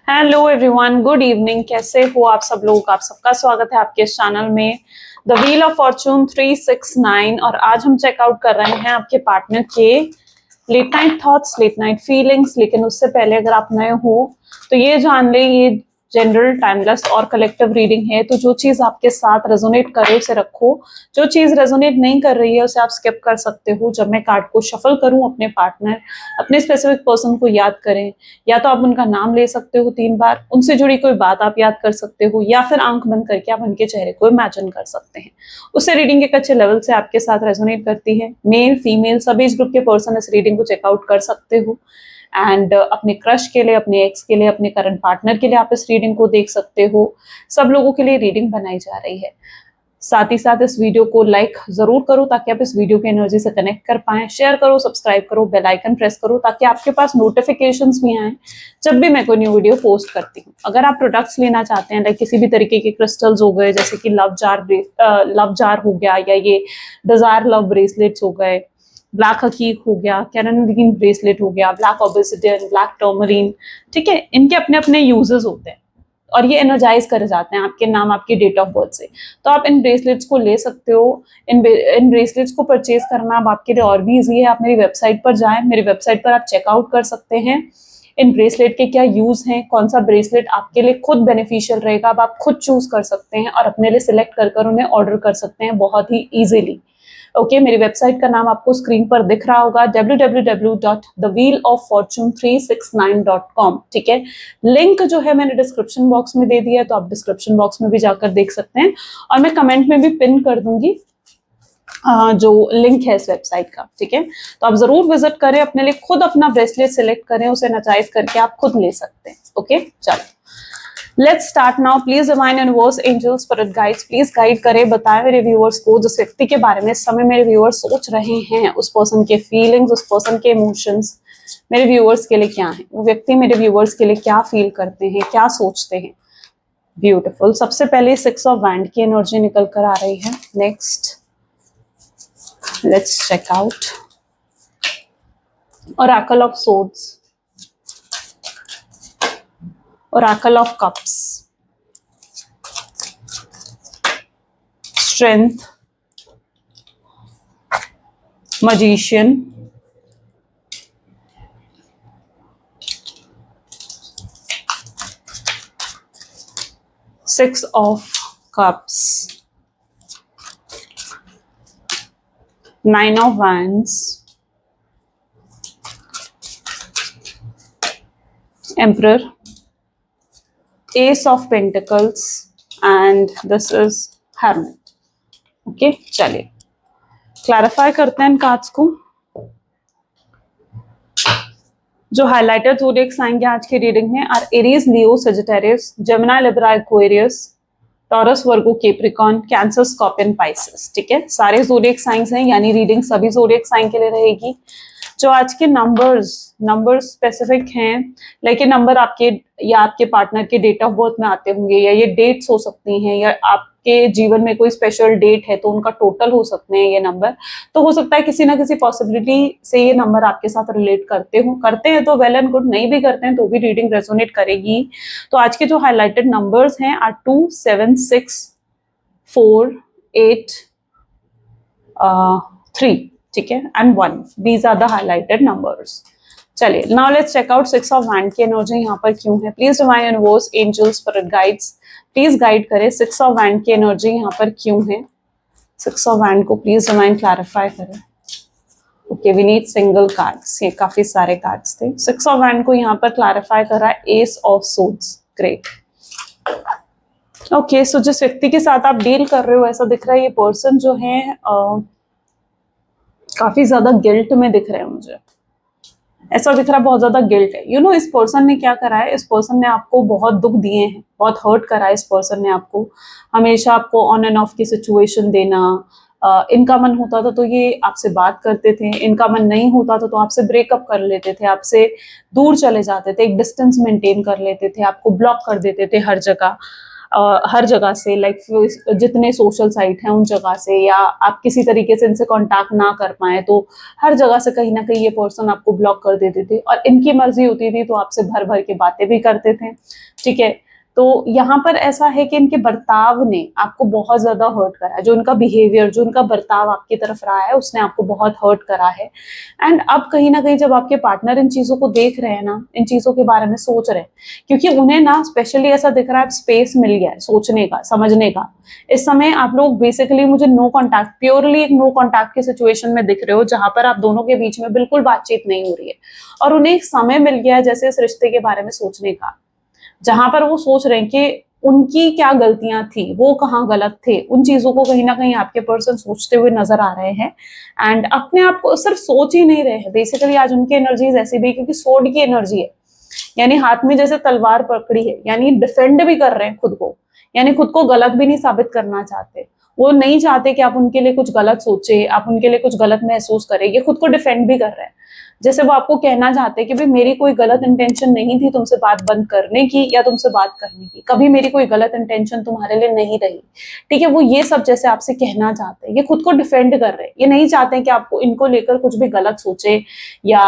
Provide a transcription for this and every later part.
Hello everyone, good evening. कैसे हो आप सब लोग? आप सबका स्वागत है आपके इस चैनल में द व्हील ऑफ फॉर्चून 369। और आज हम चेकआउट कर रहे हैं आपके पार्टनर के late night thoughts, late night feelings. लेकिन उससे पहले अगर आप नए हो तो ये जान ले, ये जनरल, टाइमलेस और कलेक्टिव रीडिंग है। तो जो चीज आपके साथ रेजोनेट करे उसे रखो, जो चीज रेजोनेट नहीं कर रही है उसे आप स्किप कर सकते हो। जब मैं कार्ड को शफल करूं, अपने पार्टनर, अपने स्पेसिफिक पर्सन को याद करें। या तो आप उनका नाम ले सकते हो 3 बार, उनसे जुड़ी कोई बात आप याद कर सकते हो, या फिर आंख बंद करके आप उनके चेहरे को इमेजिन कर सकते हैं। उससे रीडिंग एक अच्छे लेवल से आपके साथ रेजोनेट करती है। मेल फीमेल सभी एज ग्रुप के पर्सन इस रीडिंग को चेकआउट कर सकते हो। एंड अपने क्रश के लिए, अपने एक्स के लिए, अपने करंट पार्टनर के लिए आप इस रीडिंग को देख सकते हो। सब लोगों के लिए रीडिंग बनाई जा रही है। साथ ही साथ इस वीडियो को लाइक जरूर करो ताकि आप इस वीडियो की एनर्जी से कनेक्ट कर पाएं। शेयर करो, सब्सक्राइब करो, बेल आइकन प्रेस करो ताकि आपके पास नोटिफिकेशंस भी आए जब भी मैं कोई न्यू वीडियो पोस्ट करती हूँ। अगर आप प्रोडक्ट्स लेना चाहते हैं, लाइक किसी भी तरीके के क्रिस्टल्स हो गए, जैसे कि लव जार हो गया, या ये डिजायर लव ब्रेसलेट्स हो गए, ब्लैक हकीक हो गया, कैरनरीन ब्रेसलेट हो गया, ब्लैक ऑब्सिडियन, ब्लैक टर्मरीन, ठीक है, इनके अपने अपने यूजेस होते हैं और ये एनर्जाइज करे जाते हैं आपके नाम, आपके डेट ऑफ बर्थ से। तो आप इन ब्रेसलेट्स को ले सकते हो। इन ब्रेसलेट्स को परचेज करना अब आपके लिए और भी इजी है। आप मेरी वेबसाइट पर जाएं, मेरी वेबसाइट पर आप चेकआउट कर सकते हैं इन ब्रेसलेट के क्या यूज हैं, कौन सा ब्रेसलेट आपके लिए खुद बेनिफिशियल रहेगा। अब आप खुद चूज कर सकते हैं और अपने लिए सिलेक्ट कर उन्हें ऑर्डर कर सकते हैं बहुत ही इजीली। ओके, मेरी वेबसाइट का नाम आपको स्क्रीन पर दिख रहा होगा, www.thewheeloffortune369.com। ठीक है, लिंक जो है मैंने डिस्क्रिप्शन बॉक्स में दे दिया है, तो आप डिस्क्रिप्शन बॉक्स में भी जाकर देख सकते हैं और मैं कमेंट में भी पिन कर दूंगी जो लिंक है इस वेबसाइट का। ठीक है, तो आप जरूर विजिट करें, अपने लिए खुद अपना ब्रेसलेट सिलेक्ट करें, उसे नचाइज करके आप खुद ले सकते हैं। ओके, चलो let's start now. Please divine universe, angels, spirit guides, please guide करें, बताएं मेरे व्यूअर्स को, जिस व्यक्ति के बारे में इस समय मेरे व्यूअर्स सोच रहे हैं, उस पर्सन के फीलिंग्स, उस पर्सन के इमोशंस मेरे व्यूअर्स के लिए क्या है। वो व्यक्ति मेरे व्यूअर्स के लिए क्या फील करते हैं, क्या सोचते हैं। ब्यूटिफुल। सबसे पहले 6 ऑफ वैंड की एनर्जी निकल कर आ रही है। Next let's check out oracle of swords, Oracle of Cups, Strength, Magician, Six of Cups, Nine of Wands, Emperor, Ace of Pentacles, and this is Hermit. Okay, चलिए clarify करते हैं इन cards को। जो हाइलाइटेड ज़ोडिएक आएंगे आज की reading में are Aries, Leo, Sagittarius, Gemini, Libra, Aquarius, Taurus, Virgo, Capricorn, Cancer, Scorpion, Pisces. ठीक है, सारे ज़ोडिएक साइंस हैं, यानी रीडिंग सभी ज़ोडिएक साइन के लिए रहेगी। जो आज के नंबर्स स्पेसिफिक हैं, लाइक ये नंबर आपके या आपके पार्टनर के डेट ऑफ बर्थ में आते होंगे, या ये डेट्स हो सकती हैं, या आपके जीवन में कोई स्पेशल डेट है तो उनका टोटल हो सकते हैं ये नंबर। तो हो सकता है किसी ना किसी पॉसिबिलिटी से ये नंबर आपके साथ रिलेट करते हैं तो वेल एंड गुड, नहीं भी करते हैं तो भी रीडिंग रेजोनेट करेगी। तो आज के जो हाईलाइटेड नंबर्स हैं आर 2, 7, 6, 4, 8, 3, ठीक है, and 1। These are the highlighted numbers. चलिए now let's check out 6 of wands की एनर्जी यहाँ पर क्यों है। Please divine universe, angels, spirit guides, please guide करें 6 ऑफ वैंड की एनर्जी यहाँ पर क्यों है। 6 ऑफ वैंड को प्लीज डिवाइन क्लैरिफाई करें। Okay, we need single cards, ये काफी सारे कार्ड्स थे। 6 ऑफ वैंड को यहाँ पर क्लैरिफाई कर रहा है ace of swords. Great. Okay, so जिस व्यक्ति के साथ आप डील कर रहे हो, ऐसा दिख रहा है ये पर्सन जो है काफी ज्यादा गिल्ट में दिख रहे हैं मुझे। ऐसा दिख रहा है बहुत ज्यादा गिल्ट है। यू नो, इस पर्सन ने क्या करा है, इस पर्सन ने आपको बहुत दुख दिए हैं, बहुत हर्ट करा है इस पर्सन ने आपको। हमेशा आपको ऑन एंड ऑफ की सिचुएशन देना। इनका मन होता था तो ये आपसे बात करते थे, इनका मन नहीं होता था तो आपसे ब्रेकअप कर लेते थे, आपसे दूर चले जाते थे, एक डिस्टेंस मेंटेन कर लेते थे, आपको ब्लॉक कर देते थे हर जगह। हर जगह से, लाइक जितने सोशल साइट हैं उन जगह से, या आप किसी तरीके से इनसे कांटेक्ट ना कर पाए तो हर जगह से कहीं ना कहीं ये पर्सन आपको ब्लॉक कर देते थे, और इनकी मर्जी होती थी तो आपसे भर भर के बातें भी करते थे। ठीक है, तो यहाँ पर ऐसा है कि इनके बर्ताव ने आपको बहुत ज्यादा हर्ट करा है, जो उनका बिहेवियर, जो उनका बर्ताव आपकी तरफ रहा है उसने आपको बहुत हर्ट करा है। एंड अब कहीं ना कहीं जब आपके पार्टनर इन चीजों को देख रहे हैं ना, इन चीजों के बारे में सोच रहे हैं, क्योंकि उन्हें ना स्पेशली ऐसा दिख रहा है स्पेस मिल गया है सोचने का, समझने का। इस समय आप लोग बेसिकली मुझे नो कॉन्टैक्ट, प्योरली एक नो कॉन्टैक्ट की सिचुएशन में दिख रहे हो, जहां पर आप दोनों के बीच में बिल्कुल बातचीत नहीं हो रही है, और उन्हें एक समय मिल गया है जैसे इस रिश्ते के बारे में सोचने का, जहां पर वो सोच रहे हैं कि उनकी क्या गलतियां थी, वो कहाँ गलत थे। उन चीजों को कहीं ना कहीं आपके पर्सन सोचते हुए नजर आ रहे हैं, एंड अपने आप को सिर्फ सोच ही नहीं रहे हैं। बेसिकली आज उनकी एनर्जीज ऐसी भी, क्योंकि सोड की एनर्जी है, यानी हाथ में जैसे तलवार पकड़ी है, यानी डिफेंड भी कर रहे हैं खुद को, यानी खुद को गलत भी नहीं साबित करना चाहते। वो नहीं चाहते कि आप उनके लिए कुछ गलत सोचे, आप उनके लिए कुछ गलत महसूस करें, ये खुद को डिफेंड भी कर रहे हैं। जैसे वो आपको कहना चाहते हैं कि भाई मेरी कोई गलत इंटेंशन नहीं थी तुमसे बात बंद करने की या तुमसे बात करने की, कभी मेरी कोई गलत इंटेंशन तुम्हारे लिए नहीं रही। ठीक है, वो ये सब जैसे आपसे कहना चाहते हैं, ये खुद को डिफेंड कर रहे हैं, ये नहीं चाहते हैं कि आपको इनको लेकर कुछ भी गलत सोचे, या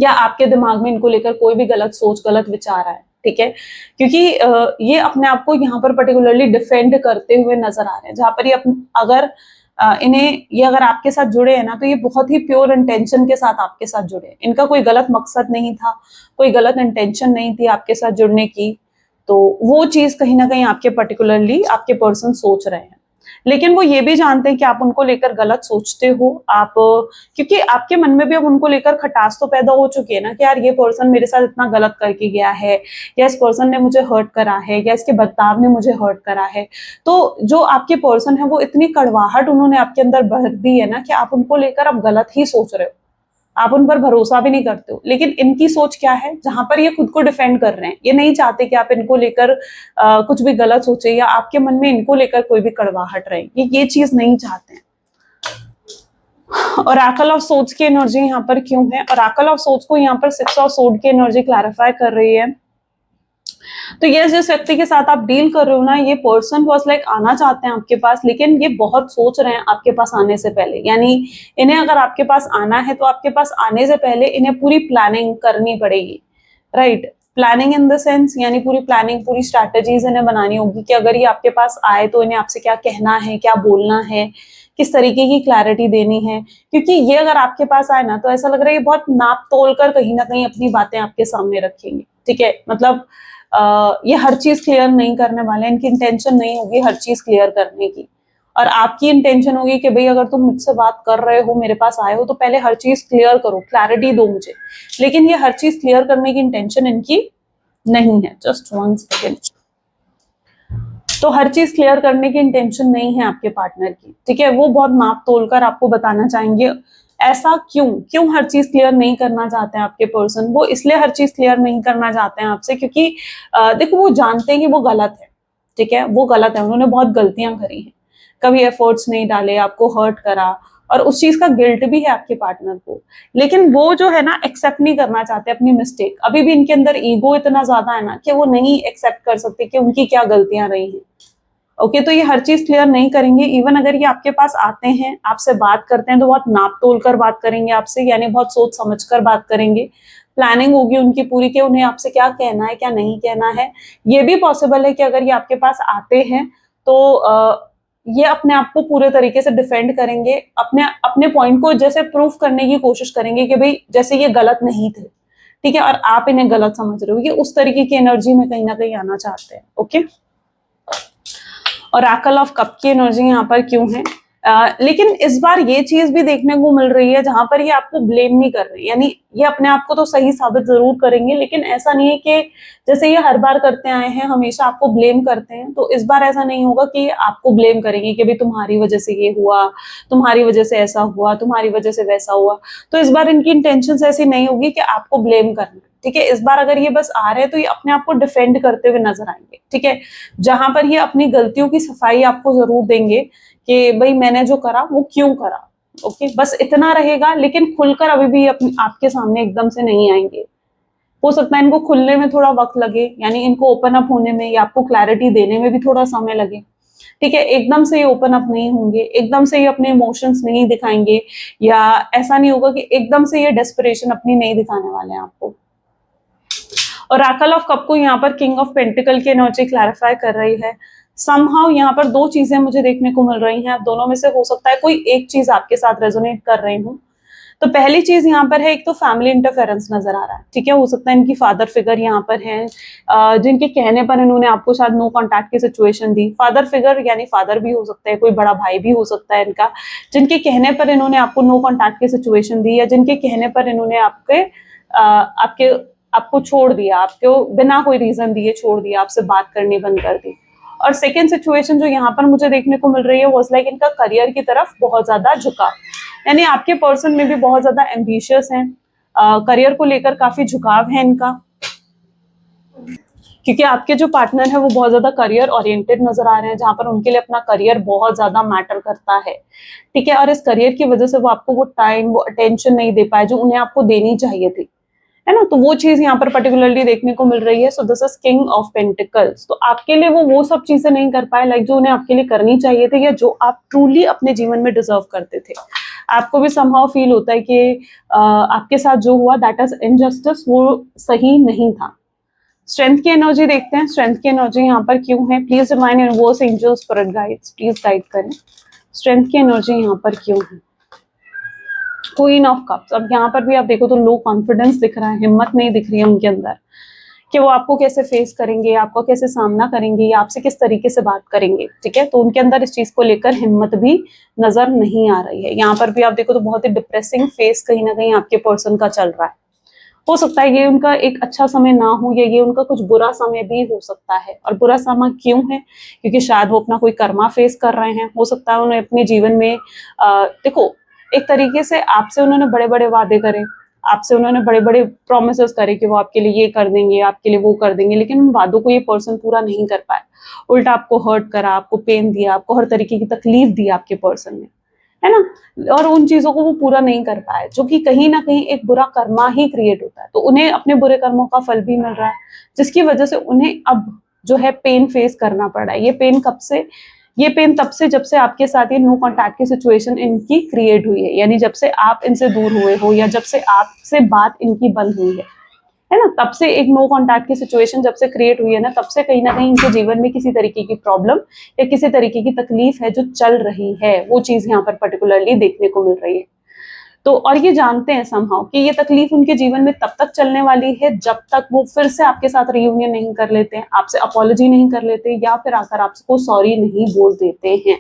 आपके दिमाग में इनको लेकर कोई भी गलत सोच, गलत विचार आए। ठीक है, क्योंकि ये अपने आप को यहाँ पर पर्टिकुलरली डिफेंड करते हुए नजर आ रहे हैं, जहां पर ये अगर इन्हें ये अगर आपके साथ जुड़े हैं ना, तो ये बहुत ही प्योर इंटेंशन के साथ आपके साथ जुड़े। इनका कोई गलत मकसद नहीं था, कोई गलत इंटेंशन नहीं थी आपके साथ जुड़ने की। तो वो चीज कहीं ना कहीं आपके पर्टिकुलरली आपके पर्सन सोच रहे हैं, लेकिन वो ये भी जानते हैं कि आप उनको लेकर गलत सोचते हो। आप, क्योंकि आपके मन में भी अब उनको लेकर खटास तो पैदा हो चुकी है ना, कि यार ये पर्सन मेरे साथ इतना गलत करके गया है, या इस पर्सन ने मुझे हर्ट करा है, या इसके बर्ताव ने मुझे हर्ट करा है। तो जो आपके पर्सन है वो इतनी कड़वाहट उन्होंने आपके अंदर भर दी है ना, कि आप उनको लेकर अब गलत ही सोच रहे हो, आप उन पर भरोसा भी नहीं करते हो। लेकिन इनकी सोच क्या है, जहां पर ये खुद को डिफेंड कर रहे हैं, ये नहीं चाहते कि आप इनको लेकर कुछ भी गलत सोचे, या आपके मन में इनको लेकर कोई भी कड़वाहट रहे, ये चीज नहीं चाहते हैं। ओरेकल ऑफ सोर्ड्स की एनर्जी यहाँ पर क्यों है? ओरेकल ऑफ सोर्ड्स को यहाँ पर 6 ऑफ सोर्ड की एनर्जी क्लैरिफाई कर रही है। तो ये जिस व्यक्ति के साथ आप डील कर रहे हो ना, ये पर्सन वॉज लाइक आना चाहते हैं आपके पास, लेकिन ये बहुत सोच रहे हैं आपके पास आने से पहले। यानी इन्हें अगर आपके पास आना है तो आपके पास आने से पहले इन्हें पूरी प्लानिंग करनी पड़ेगी, right? Planning in the sense, यानी पूरी प्लानिंग, पूरी स्ट्रैटेजीज इन्हें बनानी होगी कि अगर ये आपके पास आए तो इन्हें आपसे क्या कहना है, क्या बोलना है, किस तरीके की क्लैरिटी देनी है। क्योंकि ये अगर आपके पास आए ना, तो ऐसा लग रहा है ये बहुत नाप तोल कर कहीं ना कहीं अपनी बातें आपके सामने रखेंगे। ठीक है, मतलब ये हर चीज क्लियर नहीं करने वाले, इनकी इंटेंशन नहीं होगी हर चीज क्लियर करने की, और आपकी इंटेंशन होगी कि भाई अगर तुम मुझसे बात कर रहे हो, मेरे पास आए हो, तो पहले हर चीज क्लियर करो, क्लैरिटी दो मुझे। लेकिन ये हर चीज क्लियर करने की इंटेंशन इनकी नहीं है। Just one second. तो हर चीज क्लियर करने की इंटेंशन नहीं है आपके पार्टनर की। ठीक है, वो बहुत नाप तोल कर आपको बताना चाहेंगे। ऐसा क्यों हर चीज क्लियर नहीं करना चाहते हैं आपके पर्सन? वो इसलिए हर चीज क्लियर नहीं करना चाहते हैं आपसे, क्योंकि देखो वो जानते हैं कि वो गलत है। ठीक है, वो गलत है, उन्होंने बहुत गलतियां करी हैं, कभी एफर्ट्स नहीं डाले, आपको हर्ट करा, और उस चीज का गिल्ट भी है आपके पार्टनर को। लेकिन वो जो है ना, एक्सेप्ट नहीं करना चाहते अपनी मिस्टेक। अभी भी इनके अंदर ईगो इतना ज्यादा है ना, कि वो नहीं एक्सेप्ट कर सकते कि उनकी क्या गलतियां रही हैं। ओके, तो ये हर चीज क्लियर नहीं करेंगे। इवन अगर ये आपके पास आते हैं, आपसे बात करते हैं, तो बहुत नाप तोल कर बात करेंगे आपसे, यानी बहुत सोच समझ कर बात करेंगे। प्लानिंग होगी उनकी पूरी कि उन्हें आपसे क्या कहना है, क्या नहीं कहना है। ये भी पॉसिबल है कि अगर ये आपके पास आते हैं तो ये अपने आप को पूरे तरीके से डिफेंड करेंगे, अपने अपने पॉइंट को जैसे प्रूफ करने की कोशिश करेंगे कि भाई जैसे ये गलत नहीं थे। ठीक है, और आप इन्हें गलत समझ रहे हो, ये उस तरीके की एनर्जी में कहीं ना कहीं आना चाहते हैं। ओके, ओरेकल ऑफ कप की एनर्जी यहाँ पर क्यों है? लेकिन इस बार ये चीज भी देखने को मिल रही है जहां पर ये आपको ब्लेम नहीं कर रहे, यानी ये अपने आप को तो सही साबित जरूर करेंगे, लेकिन ऐसा नहीं है कि जैसे ये हर बार करते आए हैं, हमेशा आपको ब्लेम करते हैं, तो इस बार ऐसा नहीं होगा कि आपको ब्लेम करेंगे कि भाई तुम्हारी वजह से ये हुआ, तुम्हारी वजह से ऐसा हुआ, तुम्हारी वजह से वैसा हुआ। तो इस बार इनकी इंटेंशन ऐसी नहीं होगी कि आपको ब्लेम करना। ठीक है, इस बार अगर ये बस आ रहे हैं तो ये अपने आप को डिफेंड करते हुए नजर आएंगे। ठीक है, जहां पर ये अपनी गलतियों की सफाई आपको जरूर देंगे कि भाई मैंने जो करा वो क्यों करा। ओके, बस इतना रहेगा, लेकिन खुलकर अभी भी आपके सामने एकदम से नहीं आएंगे। हो सकता है इनको खुलने में थोड़ा वक्त लगे, यानी इनको ओपन अप होने में या आपको क्लैरिटी देने में भी थोड़ा समय लगे। ठीक है, एकदम से ये ओपन अप नहीं होंगे, एकदम से ये अपने इमोशंस नहीं दिखाएंगे, या ऐसा नहीं होगा कि एकदम से ये डेस्परेशन अपनी नहीं दिखाने वाले हैं आपको। और ऑरेकल ऑफ कप को यहाँ पर किंग ऑफ पेंटिकल की एनर्जी क्लैरिफाई कर रही है। समहाउ यहाँ पर दो चीजें मुझे देखने को मिल रही हैं, दोनों में से हो सकता है कोई एक चीज आपके साथ रेजोनेट कर रही हूँ। तो पहली चीज यहाँ पर है, एक तो फैमिली इंटरफेरेंस नजर आ रहा है। ठीक है, हो सकता है इनकी फादर फिगर यहाँ पर है, जिनके कहने पर इन्होंने आपको शायद नो कॉन्टैक्ट की सिचुएशन दी। फादर फिगर यानी फादर भी हो सकता है, कोई बड़ा भाई भी हो सकता है इनका, जिनके कहने पर इन्होंने आपको नो कॉन्टैक्ट की सिचुएशन दी, या जिनके कहने पर इन्होंने आपके आपको छोड़ दिया, आपको बिना कोई रीजन दिए छोड़ दिया, आपसे बात करनी बंद कर दी। और सेकेंड सिचुएशन जो यहाँ पर मुझे देखने को मिल रही है, वाज लाइक इनका करियर की तरफ बहुत ज्यादा झुकाव, यानी आपके पर्सन में भी बहुत ज्यादा एम्बिशियस हैं, करियर को लेकर काफी झुकाव है इनका, क्योंकि आपके जो पार्टनर है वो बहुत ज्यादा करियर ओरिएंटेड नजर आ रहे हैं, जहां पर उनके लिए अपना करियर बहुत ज्यादा मैटर करता है। ठीक है, और इस करियर की वजह से वो आपको वो टाइम, वो अटेंशन नहीं दे पाए जो उन्हें आपको देनी चाहिए थी, है ना। तो वो चीज यहाँ पर पर्टिकुलरली देखने को मिल रही है। So this is king of pentacles. तो आपके लिए वो सब चीजें नहीं कर पाए, लाइक जो उन्हें आपके लिए करनी चाहिए थी, या जो आप ट्रूली अपने जीवन में डिजर्व करते थे। आपको भी समहाउ फील होता है कि आपके साथ जो हुआ दैट इज इनजस्टिस, वो सही नहीं था। स्ट्रेंथ की एनर्जी देखते हैं, स्ट्रेंथ की एनर्जी यहाँ पर क्यों है। Please divine universe, angels, spirit guides, please guide करें, स्ट्रेंथ की एनर्जी यहाँ पर क्यों है। Queen of cups. अब यहाँ पर भी आप देखो तो लो कॉन्फिडेंस दिख रहा है, हिम्मत नहीं दिख रही है उनके अंदर कि वो आपको कैसे फेस करेंगे, आपको कैसे सामना करेंगे, या आपसे किस तरीके से बात करेंगे। ठीक है, तो उनके अंदर इस चीज को लेकर हिम्मत भी नजर नहीं आ रही है। यहाँ पर भी आप देखो तो बहुत ही डिप्रेसिंग फेस कहीं ना कहीं आपके पर्सन का चल रहा है। हो सकता है ये उनका एक अच्छा समय ना हो, या ये उनका कुछ बुरा समय भी हो सकता है। और बुरा समय क्यों है, क्योंकि शायद वो अपना कोई कर्मा फेस कर रहे हैं। हो सकता है उन्हें अपने जीवन में देखो, एक तरीके से आपसे उन्होंने बड़े बड़े वादे करे, आपसे उन्होंने बड़े बड़े प्रोमिस करे कि वो आपके लिए ये कर देंगे, आपके लिए वो कर देंगे, लेकिन उन वादों को ये पर्सन पूरा नहीं कर पाए। उल्टा आपको हर्ट करा, आपको पेन दिया, आपको हर तरीके की तकलीफ दी आपके पर्सन ने, है ना। और उन चीजों को वो पूरा नहीं कर पाए, जो कि कहीं ना कहीं एक बुरा कर्मा ही क्रिएट होता है। तो उन्हें अपने बुरे कर्मों का फल भी मिल रहा है, जिसकी वजह से उन्हें अब जो है पेन फेस करना पड़ रहा है। ये पेन कब से, ये पेन तब से जब से आपके साथ ये नो कॉन्टैक्ट की सिचुएशन इनकी क्रिएट हुई है, यानी जब से आप इनसे दूर हुए हो, या जब से आपसे बात इनकी बंद हुई है ना। तब से एक नो कॉन्टैक्ट की सिचुएशन जब से क्रिएट हुई है ना, तब से कहीं ना कहीं इनके जीवन में किसी तरीके की प्रॉब्लम या किसी तरीके की तकलीफ है जो चल रही है। वो चीज यहाँ पर पर्टिकुलरली देखने को मिल रही है। तो और ये जानते हैं समहाउ कि ये तकलीफ उनके जीवन में तब तक चलने वाली है जब तक वो फिर से आपके साथ रियूनियन नहीं कर लेते हैं, आपसे अपॉलॉजी नहीं कर लेते, या फिर आकर आपको सॉरी नहीं बोल देते हैं।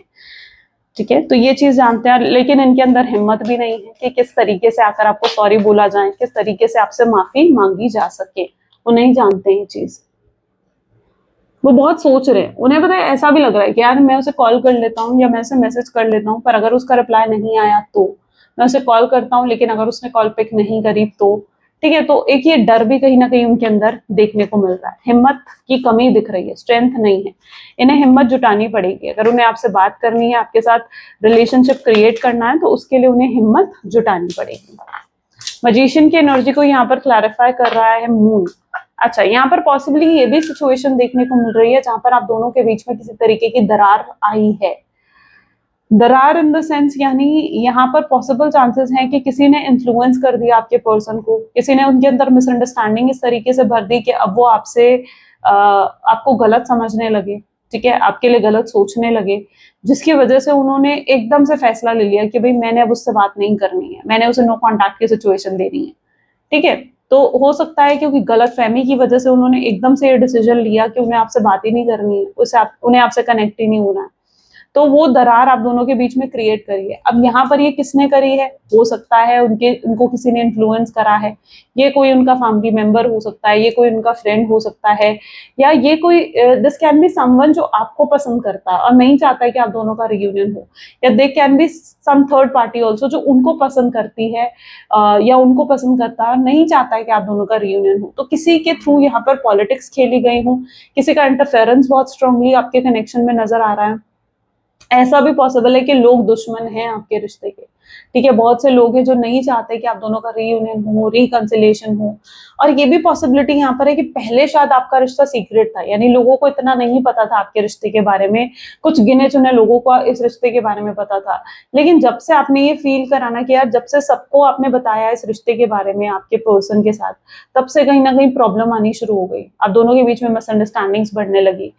ठीक है, तो ये चीज जानते हैं, लेकिन इनके अंदर हिम्मत भी नहीं है कि किस तरीके से आकर आपको सॉरी बोला जाए, किस तरीके से आपसे माफी मांगी जा सके। वो नहीं जानते हैं ये चीज, वो बहुत सोच रहे हैं। उन्हें पता है, ऐसा भी लग रहा है कि यार मैं उसे कॉल कर लेता हूँ या मैं उसे मैसेज कर लेता हूँ, पर अगर उसका रिप्लाई नहीं आया तो मैं उसे कॉल करता हूँ, लेकिन अगर उसने कॉल पिक नहीं करी तो। ठीक है, तो एक ये डर भी कहीं ना कहीं उनके अंदर देखने को मिल रहा है। हिम्मत की कमी दिख रही है, स्ट्रेंथ नहीं है। इन्हें हिम्मत जुटानी पड़ेगी अगर उन्हें आपसे बात करनी है, आपके साथ रिलेशनशिप क्रिएट करना है, तो उसके लिए उन्हें हिम्मत जुटानी पड़ेगी। मजिशियन की एनर्जी को यहाँ पर क्लैरिफाई कर रहा है मून। अच्छा, यहाँ पर पॉसिबली ये भी सिचुएशन देखने को मिल रही है जहां पर आप दोनों के बीच में किसी तरीके की दरार आई है। दरार इन द सेंस, यानी यहाँ पर पॉसिबल चांसेस हैं कि किसी ने इन्फ्लुएंस कर दिया आपके पर्सन को, किसी ने उनके अंदर मिसअंडरस्टैंडिंग इस तरीके से भर दी कि अब वो आपसे आपको गलत समझने लगे। ठीक है, आपके लिए गलत सोचने लगे, जिसकी वजह से उन्होंने एकदम से फैसला ले लिया कि भाई मैंने अब उससे बात नहीं करनी है, मैंने उसे नो कॉन्टैक्ट की सिचुएशन देनी है। ठीक है, तो हो सकता है क्योंकि गलत फहमी की वजह से उन्होंने एकदम से ये डिसीजन लिया कि उन्हें आपसे बात ही नहीं करनी है, उन्हें आपसे कनेक्ट ही नहीं होना है। तो वो दरार आप दोनों के बीच में क्रिएट करी है। अब यहाँ पर ये किसने करी है, हो सकता है उनको किसी ने इन्फ्लुएंस करा है। ये कोई उनका फैमिली मेंबर हो सकता है, ये कोई उनका फ्रेंड हो सकता है, या ये कोई दिस कैन बी समवन जो आपको पसंद करता है और नहीं चाहता है कि आप दोनों का रियूनियन हो, या they can be some third party also जो उनको पसंद करती है या उनको पसंद करता है, नहीं चाहता है कि आप दोनों का रियूनियन हो। तो किसी के थ्रू यहाँ पर पॉलिटिक्स खेली गई हो, किसी का इंटरफेरेंस बहुत स्ट्रांगली आपके कनेक्शन में नजर आ रहा है। ऐसा भी पॉसिबल है कि लोग दुश्मन हैं आपके रिश्ते के, ठीक है, बहुत से लोग हैं जो नहीं चाहते कि आप दोनों का रीयूनियन हो, रिकंसिलिएशन हो। और ये भी पॉसिबिलिटी यहाँ पर है कि पहले शायद आपका रिश्ता सीक्रेट था, यानी लोगों को इतना नहीं पता था आपके रिश्ते के बारे में, कुछ गिने चुने लोगों को इस रिश्ते के बारे में पता था। लेकिन जब से आपने ये फील कराना कि यार, जब से सबको आपने बताया इस रिश्ते के बारे में आपके पर्सन के साथ, तब से कहीं ना कहीं प्रॉब्लम आनी शुरू हो गई, आप दोनों के बीच में मिसअंडरस्टैंडिंग्स बढ़ने लगी,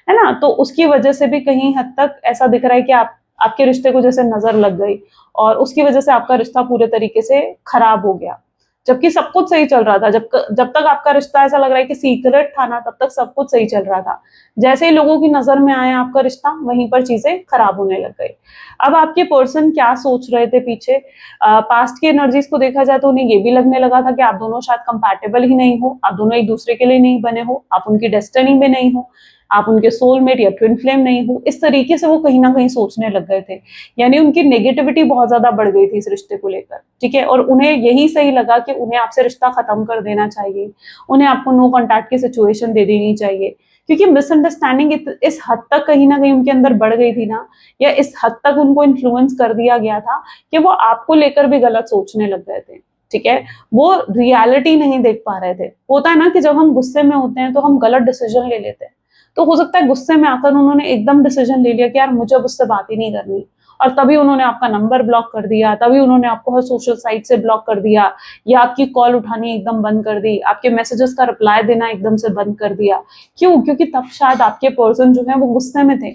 है ना। तो उसकी वजह से भी कहीं हद तक ऐसा दिख रहा है कि आपके रिश्ते को जैसे नजर लग गई और उसकी वजह से आपका रिश्ता पूरे तरीके से खराब हो गया, जबकि सब कुछ सही चल रहा था। जब तक आपका रिश्ता ऐसा लग रहा है कि सीक्रेट था ना, तब तक सब कुछ सही चल रहा था। जैसे ही लोगों की नजर में आया आपका रिश्ता, वहीं पर चीजें खराब होने लग गई। अब आपके पर्सन क्या सोच रहे थे पीछे, पास्ट की एनर्जीज को देखा जाए तो उन्हें ये भी लगने लगा था कि आप दोनों शायद कंपैटिबल ही नहीं हो, आप दोनों एक दूसरे के लिए नहीं बने हो, आप उनकी डेस्टिनी में नहीं हो, आप उनके सोलमेट या ट्विन फ्लेम नहीं हो। इस तरीके से वो कहीं ना कहीं सोचने लग गए थे, यानी उनकी नेगेटिविटी बहुत ज्यादा बढ़ गई थी इस रिश्ते को लेकर, ठीक है। और उन्हें यही सही लगा कि उन्हें आपसे रिश्ता खत्म कर देना चाहिए, उन्हें आपको नो कॉन्टैक्ट की सिचुएशन दे देनी चाहिए, क्योंकि मिसअंडरस्टैंडिंग इस हद तक कहीं ना कहीं उनके अंदर बढ़ गई थी ना, या इस हद तक उनको इन्फ्लुएंस कर दिया गया था कि वो आपको लेकर भी गलत सोचने लग गए थे, ठीक है। वो रियलिटी नहीं देख पा रहे थे। होता है ना कि जब हम गुस्से में होते हैं तो हम गलत डिसीजन ले लेते हैं, तो हो सकता है गुस्से में आकर उन्होंने एकदम डिसीजन ले लिया कि यार मुझे अब उससे बात ही नहीं करनी, और तभी उन्होंने आपका नंबर ब्लॉक कर दिया, तभी उन्होंने आपको हर सोशल साइट से ब्लॉक कर दिया, या आपकी कॉल उठानी एकदम बंद कर दी, आपके मैसेजेस का रिप्लाई देना एकदम से बंद कर दिया। क्यों? क्योंकि तब शायद आपके पर्सन जो है वो गुस्से में थे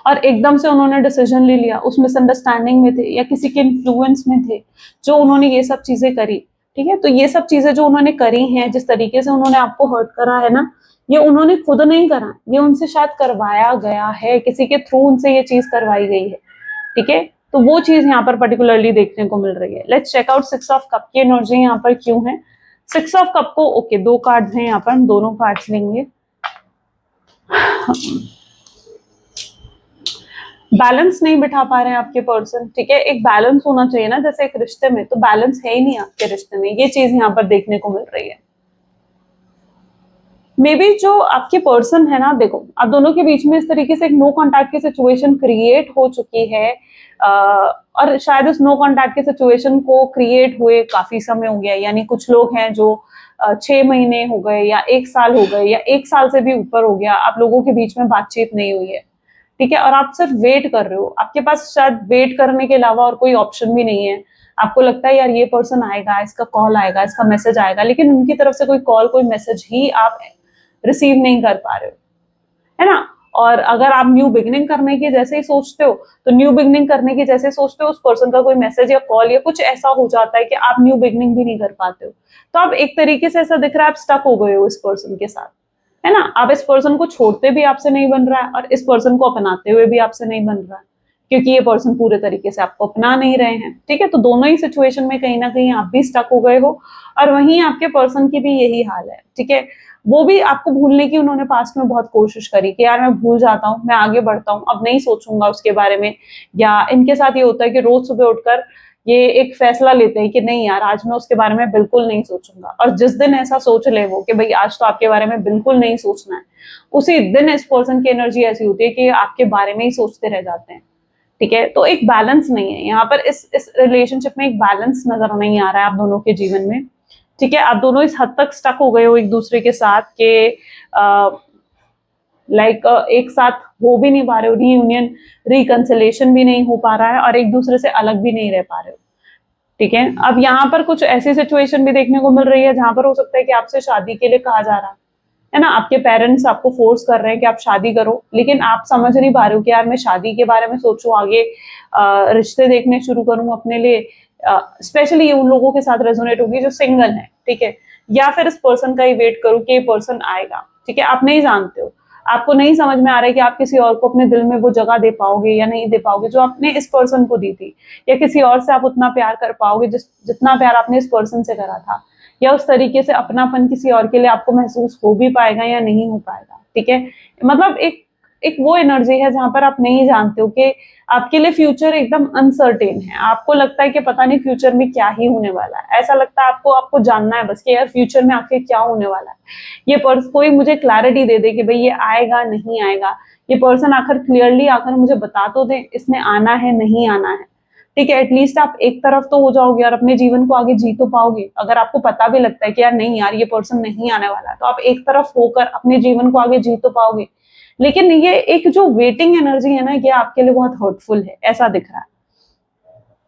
और एकदम से उन्होंने डिसीजन ले लिया, उस मिसअंडरस्टैंडिंग में थे या किसी के इन्फ्लुएंस में थे जो उन्होंने ये सब चीजें करी, ठीक है। तो ये सब चीजें जो उन्होंने करी हैं, जिस तरीके से उन्होंने आपको हर्ट करा है ना, ये उन्होंने खुद नहीं करा, ये उनसे शायद करवाया गया है, किसी के थ्रू उनसे ये चीज करवाई गई है, ठीक है। तो वो चीज यहाँ पर पर्टिकुलरली देखने को मिल रही है। Let's check out 6 of cup की एनर्जी यहाँ पर क्यों है। 6 ऑफ कप को ओके, 2 कार्ड्स हैं यहाँ पर, हम दोनों कार्ड्स लेंगे। बैलेंस नहीं बिठा पा रहे हैं आपके पर्सन, ठीक है। एक बैलेंस होना चाहिए ना, जैसे एक रिश्ते में, तो बैलेंस है ही नहीं आपके रिश्ते में, ये चीज यहाँ पर देखने को मिल रही है। मे बी जो आपके पर्सन है ना, देखो आप दोनों के बीच में इस तरीके से एक नो कॉन्टैक्ट की सिचुएशन क्रिएट हो चुकी है, और शायद उस नो कॉन्टैक्ट की सिचुएशन को क्रिएट हुए काफी समय हो गया, यानी कुछ लोग हैं जो 6 महीने हो गए या 1 साल हो गए या 1 साल से भी ऊपर हो गया, आप लोगों के बीच में बातचीत नहीं हुई है, ठीक है। और आप सिर्फ वेट कर रहे हो, आपके पास शायद वेट करने के अलावा और कोई ऑप्शन भी नहीं है। आपको लगता है यार ये पर्सन आएगा, इसका कॉल आएगा, इसका मैसेज आएगा, लेकिन उनकी तरफ से कोई कॉल कोई मैसेज ही आप रिसीव नहीं कर पा रहे हो, है ना। और अगर आप न्यू बिगनिंग करने की जैसे ही सोचते हो, तो न्यू बिगनिंग करने की जैसे सोचते हो, उस पर्सन का कोई मैसेज या कॉल या कुछ ऐसा हो जाता है कि आप न्यू बिगनिंग भी नहीं कर पाते हो। तो आप एक तरीके से ऐसा दिख रहा है आप स्टक हो गए हो इस पर्सन के साथ, है ना। आप इस पर्सन को छोड़ते भी आपसे नहीं बन रहा है और इस पर्सन को अपनाते हुए भी आपसे नहीं बन रहा है, क्योंकि ये पर्सन पूरे तरीके से आपको अपना नहीं रहे हैं, ठीक है। तो दोनों ही सिचुएशन में कहीं ना कहीं आप भी स्टक हो गए हो और वहीं आपके पर्सन की भी यही हाल है, ठीक है। वो भी आपको भूलने की उन्होंने पास्ट में बहुत कोशिश करी कि यार मैं भूल जाता हूँ, मैं आगे बढ़ता हूँ, अब नहीं सोचूंगा उसके बारे में। या इनके साथ ये होता है कि रोज सुबह उठकर ये एक फैसला लेते हैं कि नहीं यार, आज मैं उसके बारे में बिल्कुल नहीं सोचूंगा, और जिस दिन ऐसा सोच ले वो कि भाई आज तो आपके बारे में बिल्कुल नहीं सोचना है, उसी दिन इस पर्सन की एनर्जी ऐसी होती है कि आपके बारे में ही सोचते रह जाते हैं, ठीक है। तो एक बैलेंस नहीं है यहाँ पर, इस रिलेशनशिप में एक बैलेंस नजर नहीं आ रहा है आप दोनों के जीवन में, ठीक है। आप दोनों इस हद तक स्टक हो गए हो एक दूसरे के साथ के एक साथ हो भी नहीं पा रहे हो, रीयूनियन रिकंसिलेशन भी नहीं हो पा रहा है और एक दूसरे से अलग भी नहीं रह पा रहे हो, ठीक है। अब यहाँ पर कुछ ऐसी सिचुएशन भी देखने को मिल रही है जहां पर हो सकता है कि आपसे शादी के लिए कहा जा रहा है ना, आपके पेरेंट्स आपको फोर्स कर रहे हैं कि आप शादी करो, लेकिन आप समझ नहीं पा रहे हो कि यार मैं शादी के बारे में सोचूं, आगे रिश्ते देखने शुरू करूं अपने लिए। स्पेशली उन लोगों के साथ रेजोनेट होगी जो सिंगल है, ठीक है। या फिर इस पर्सन का ही वेट करूं कि ये पर्सन आएगा, ठीक है। आप नहीं जानते हो, आपको नहीं समझ में आ रहा है कि आप किसी और को अपने दिल में वो जगह दे पाओगे या नहीं दे पाओगे जो आपने इस पर्सन को दी थी, या किसी और से आप उतना प्यार कर पाओगे जितना प्यार आपने इस पर्सन से करा था, या उस तरीके से अपनापन किसी और के लिए आपको महसूस हो भी पाएगा या नहीं हो पाएगा, ठीक है। मतलब एक एक वो एनर्जी है जहां पर आप नहीं जानते हो कि आपके लिए फ्यूचर एकदम अनसर्टेन है, आपको लगता है कि पता नहीं फ्यूचर में क्या ही होने वाला है, ऐसा लगता है आपको आपको जानना है बस कि यार फ्यूचर में आखिर क्या होने वाला है। ये पर्सन कोई मुझे क्लैरिटी दे दे कि भाई ये आएगा नहीं आएगा, ये पर्सन आखिर क्लियरली आकर मुझे बता तो दे इसने आना है नहीं आना है, ठीक है, एटलीस्ट आप एक तरफ तो हो जाओगे और अपने जीवन को आगे जी तो पाओगे। अगर आपको पता भी लगता है कि यार नहीं यार ये पर्सन नहीं आने वाला, तो आप एक तरफ होकर अपने जीवन को आगे जी तो पाओगे। लेकिन ये एक जो वेटिंग एनर्जी है ना, ये आपके लिए बहुत हर्टफुल है, ऐसा दिख रहा है।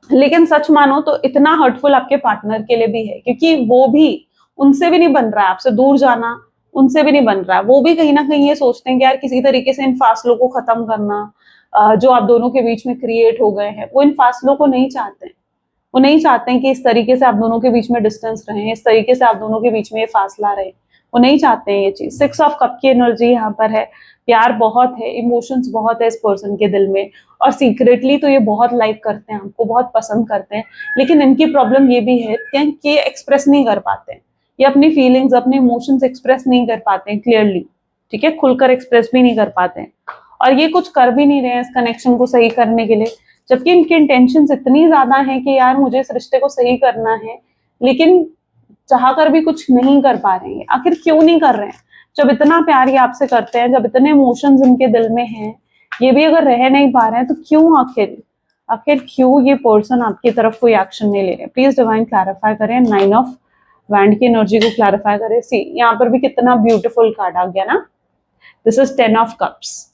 लेकिन सच मानो तो इतना हर्टफुल आपके पार्टनर के लिए भी है, क्योंकि वो भी, उनसे भी नहीं बन रहा है आपसे दूर जाना, उनसे भी नहीं बन रहा है। वो भी कहीं ना कहीं ये सोचते हैं कि यार किसी तरीके से इन फासलों को खत्म करना, जो आप दोनों के बीच में क्रिएट हो गए हैं, वो इन फासलों को नहीं चाहते हैं। वो नहीं चाहते हैं कि इस तरीके से आप दोनों के बीच में डिस्टेंस रहे, इस तरीके से आप दोनों के बीच में ये फासला रहे। वो नहीं चाहते हैं ये चीज। 6 ऑफ कप की एनर्जी यहाँ पर है। प्यार बहुत है, इमोशंस बहुत है इस पर्सन के दिल में, और सीक्रेटली तो ये बहुत लाइक करते हैं आपको, बहुत पसंद करते हैं। लेकिन इनकी प्रॉब्लम ये भी है कि ये एक्सप्रेस नहीं कर पाते हैं, ये अपनी फीलिंग्स, अपने इमोशंस एक्सप्रेस नहीं कर पाते हैं क्लियरली। ठीक है, खुलकर एक्सप्रेस भी नहीं कर पाते हैं, और ये कुछ कर भी नहीं रहे हैं इस कनेक्शन को सही करने के लिए। जबकि इनकी इंटेंशंस इतनी ज्यादा है कि यार मुझे इस रिश्ते को सही करना है, लेकिन चाहकर भी कुछ नहीं कर पा रहे हैं। आखिर क्यों नहीं कर रहे हैं? जब इतना प्यार ये आपसे करते हैं, जब इतने इमोशंस इनके दिल में हैं, ये भी अगर रह नहीं पा रहे हैं, तो क्यों आखिर आखिर क्यों ये पर्सन आपकी तरफ कोई एक्शन नहीं ले रहे? प्लीज डिवाइन क्लैरिफाई करें। 9 ऑफ वैंड की एनर्जी को क्लैरिफाई करें। सी, यहाँ पर भी कितना ब्यूटीफुल कार्ड आ गया ना, दिस इज 10 ऑफ कप्स।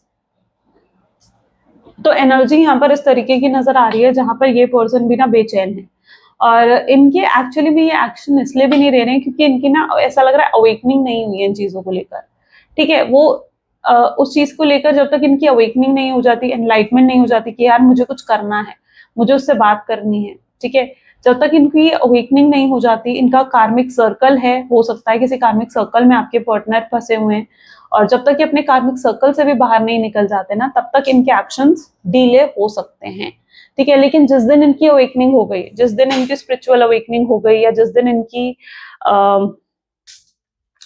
तो एनर्जी यहाँ पर इस तरीके की नजर आ रही है जहां पर ये पर्सन भी ना बेचैन है, और इनके एक्चुअली भी ये एक्शन इसलिए भी नहीं ले रहे हैं क्योंकि इनकी ना ऐसा लग रहा है अवेकनिंग नहीं हुई है इन चीजों को लेकर। ठीक है, वो उस चीज को लेकर जब तक इनकी अवेकनिंग नहीं हो जाती, एनलाइटमेंट नहीं हो जाती कि यार मुझे कुछ करना है, मुझे उससे बात करनी है, ठीक है, जब तक इनकी अवेकनिंग नहीं हो जाती, इनका कार्मिक सर्कल है, हो सकता है किसी कार्मिक सर्कल में आपके पार्टनर फंसे हुए हैं, और जब तक ये अपने कार्मिक सर्कल से भी बाहर नहीं निकल जाते ना, तब तक इनके एक्शंस डिले हो सकते हैं। ठीक है, लेकिन जिस दिन इनकी अवेकनिंग हो गई, जिस दिन इनकी स्पिरिचुअल अवेकनिंग हो गई, या जिस दिन इनकी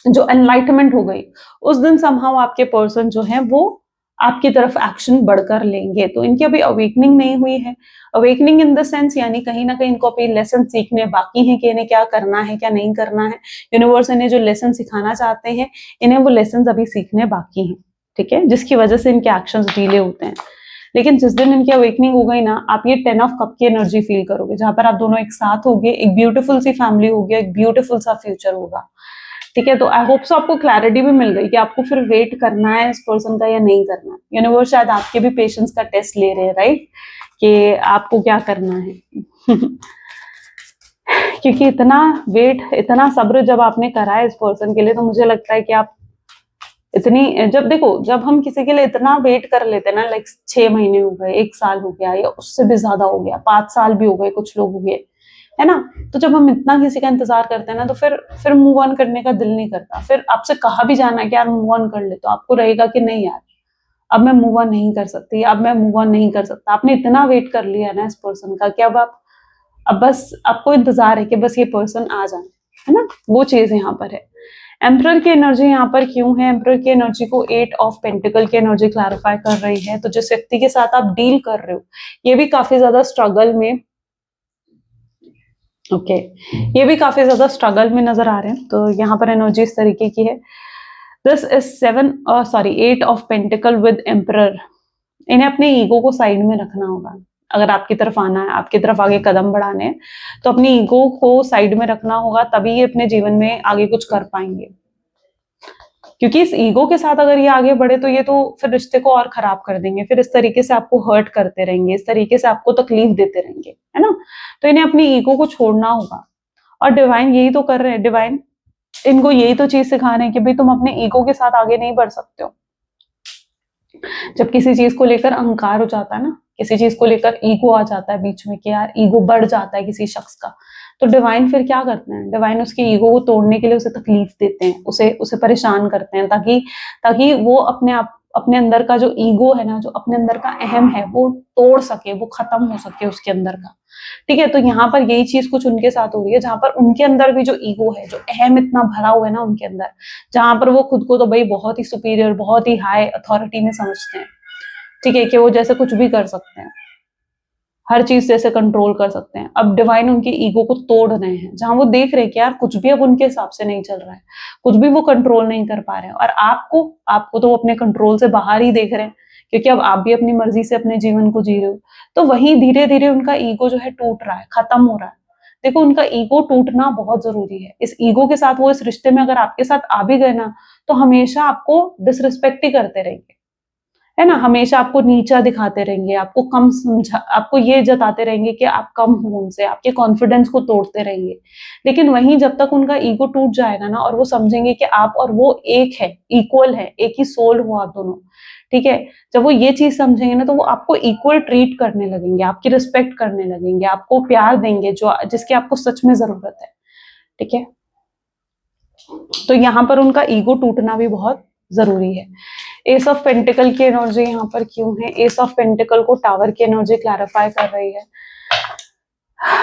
जो एनलाइटमेंट हो गई, उस दिन समहाउ आपके पर्सन जो है वो आपकी तरफ एक्शन बढ़कर लेंगे। तो इनकी अभी अवेकनिंग नहीं हुई है। अवेकनिंग इन द सेंस यानी कहीं ना कहीं इनको अभी लेसन सीखने बाकी हैं कि इन्हें क्या करना है, क्या नहीं करना है। यूनिवर्स इन्हें जो लेसन सिखाना चाहते हैं, इन्हें वो लेसन अभी सीखने बाकी हैं। ठीक है, जिसकी वजह से इनके एक्शंस डिले होते हैं। लेकिन जिस दिन इनकी अवेकनिंग हो गई ना, आप ये 10 ऑफ कप की एनर्जी फील करोगे, जहां पर आप दोनों एक साथ होगे, एक ब्यूटीफुल सी फैमिली होगी, एक ब्यूटीफुल सा फ्यूचर होगा। ठीक है, तो आई होप सो आपको क्लैरिटी भी मिल गई कि आपको फिर वेट करना है इस पर्सन का या नहीं करना। यूनिवर्स शायद आपके भी पेशेंस का टेस्ट ले रहे हैं, राइट, कि आपको क्या करना है। क्योंकि इतना वेट, इतना सब्र जब आपने करा है इस पर्सन के लिए, तो मुझे लगता है कि आप इतनी, जब देखो, जब हम किसी के लिए इतना वेट कर लेते हैं ना, लाइक 6 महीने हो गए, 1 साल हो गया, या उससे भी ज्यादा हो गया, 5 साल भी हो गए कुछ लोग हो गए, है ना, तो जब हम इतना किसी का इंतजार करते हैं ना, तो फिर मूव ऑन करने का दिल नहीं करता। फिर आपसे कहा भी जाना है कि यार मूव ऑन कर ले, तो आपको रहेगा कि नहीं यार, अब मैं मूव ऑन नहीं कर सकती, अब मैं मूव ऑन नहीं कर सकता। आपने इतना वेट कर लिया ना इस पर्सन का कि अब बस आपको इंतजार है कि बस ये पर्सन आ जाए, है ना, वो चीज यहाँ पर है। एम्परर की एनर्जी यहाँ पर क्यों है? एम्परर की एनर्जी को 8 ऑफ पेंटिकल की एनर्जी क्लैरिफाई कर रही है। तो जिस व्यक्ति के साथ आप डील कर रहे हो, ये भी काफी ज्यादा स्ट्रगल में, ओके, ये भी काफी ज्यादा स्ट्रगल में नजर आ रहे हैं। तो यहाँ पर एनर्जी इस तरीके की है। This is 8 of pentacle with emperor. इन्हें अपने ईगो को साइड में रखना होगा। अगर आपकी तरफ आना है, आपकी तरफ आगे कदम बढ़ाने हैं, तो अपनी ईगो को साइड में रखना होगा, तभी ये अपने जीवन में आगे कुछ कर पाएंगे। क्योंकि इस ईगो के साथ अगर ये आगे बढ़े, तो ये तो फिर रिश्ते को और खराब कर देंगे, फिर इस तरीके से आपको हर्ट करते रहेंगे, इस तरीके से आपको तकलीफ देते रहेंगे, है ना। तो इन्हें अपनी ईगो को छोड़ना होगा, और डिवाइन यही तो कर रहे हैं। डिवाइन इनको यही तो चीज सिखा रहे हैं कि भाई तुम अपने ईगो के साथ आगे नहीं बढ़ सकते हो। जब किसी चीज को लेकर अहंकार हो जाता है ना, किसी चीज को लेकर ईगो आ जाता है बीच में, कि यार ईगो बढ़ जाता है किसी शख्स का, तो डिवाइन फिर क्या करते हैं? डिवाइन उसकी ईगो को तोड़ने के लिए उसे तकलीफ देते हैं, उसे परेशान करते हैं, ताकि वो अपने अंदर का जो ईगो है ना, जो अपने अंदर का अहम है, वो तोड़ सके, वो खत्म हो सके उसके अंदर का। ठीक है, तो यहाँ पर यही चीज कुछ उनके साथ हो रही है, जहां पर उनके अंदर भी जो ईगो है, जो अहम इतना भरा हुआ है ना उनके अंदर, जहां पर वो खुद को तो भाई बहुत ही सुपीरियर, बहुत ही हाई अथॉरिटी में समझते हैं। ठीक है, कि वो जैसे कुछ भी कर सकते हैं, हर चीज जैसे कंट्रोल कर सकते हैं। अब डिवाइन उनकी ईगो को तोड़ रहे हैं, जहां वो देख रहे हैं कि यार कुछ भी अब उनके हिसाब से नहीं चल रहा है, कुछ भी वो कंट्रोल नहीं कर पा रहे हैं, और आपको तो वो अपने कंट्रोल से बाहर ही देख रहे हैं क्योंकि अब आप भी अपनी मर्जी से अपने जीवन को जी रहे हो। तो वहीं धीरे धीरे उनका ईगो जो है टूट रहा है, खत्म हो रहा है। देखो, उनका ईगो टूटना बहुत जरूरी है। इस ईगो के साथ वो इस रिश्ते में अगर आपके साथ आ भी गए ना, तो हमेशा आपको डिसरिस्पेक्ट ही करते रहेंगे, है ना। हमेशा आपको नीचा दिखाते रहेंगे, आपको कम समझा, आपको ये जताते रहेंगे कि आप कम हो उनसे, आपके कॉन्फिडेंस को तोड़ते रहेंगे। लेकिन वहीं जब तक उनका ईगो टूट जाएगा ना, और वो समझेंगे कि आप और वो एक है, इक्वल है, एक ही सोल हो आप दोनों, ठीक है। जब वो ये चीज समझेंगे ना, तो वो आपको इक्वल ट्रीट करने लगेंगे, आपकी रिस्पेक्ट करने लगेंगे, आपको प्यार देंगे जो जिसकी आपको सच में जरूरत है, ठीक है। तो यहाँ पर उनका ईगो टूटना भी बहुत जरूरी है। एस ऑफ पेंटिकल की एनर्जी यहाँ पर क्यों है? एस ऑफ पेंटिकल को टावर की एनर्जी क्लैरिफाई कर रही है।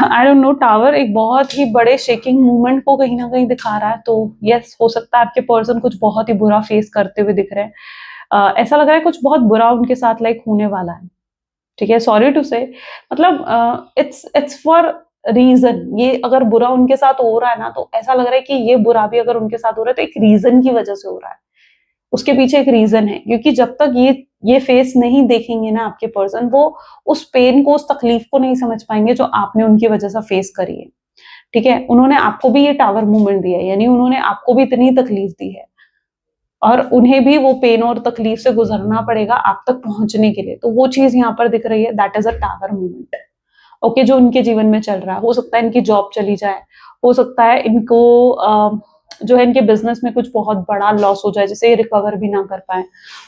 आई डोंट नो, टावर एक बहुत ही बड़े शेकिंग मूवमेंट को कहीं ना कहीं दिखा रहा है। तो यस, हो सकता है आपके पर्सन कुछ बहुत ही बुरा फेस करते हुए दिख रहे हैं। ऐसा लग रहा है कुछ बहुत बुरा उनके साथ लाइक होने वाला है, ठीक है। सॉरी टू से, मतलब इट्स फॉर रीजन। ये अगर बुरा उनके साथ हो रहा है ना, तो ऐसा लग रहा है कि ये बुरा भी अगर उनके साथ हो रहा है तो एक रीजन की वजह से हो रहा है, उसके पीछे एक रीजन है। क्योंकि जब तक ये फेस नहीं देखेंगे ना आपके पर्सन, वो उस पेन को, उस तकलीफ को नहीं समझ पाएंगे जो आपने उनकी वजह से फेस करी है, ठीक है। उन्होंने आपको भी ये टावर मूवमेंट दिया है, यानी उन्होंने आपको भी इतनी तकलीफ दी है, और उन्हें भी वो पेन और तकलीफ से गुजरना पड़ेगा आप तक पहुंचने के लिए। तो वो चीज यहाँ पर दिख रही है, that is a tower movement, okay, जो उनके जीवन में चल रहा है। हो सकता है इनकी जॉब चली जाए, हो सकता है इनको जो है इनके बिजनेस में कुछ बहुत बड़ा लॉस हो जाए, जिसे ये रिकवर भी ना कर पाए।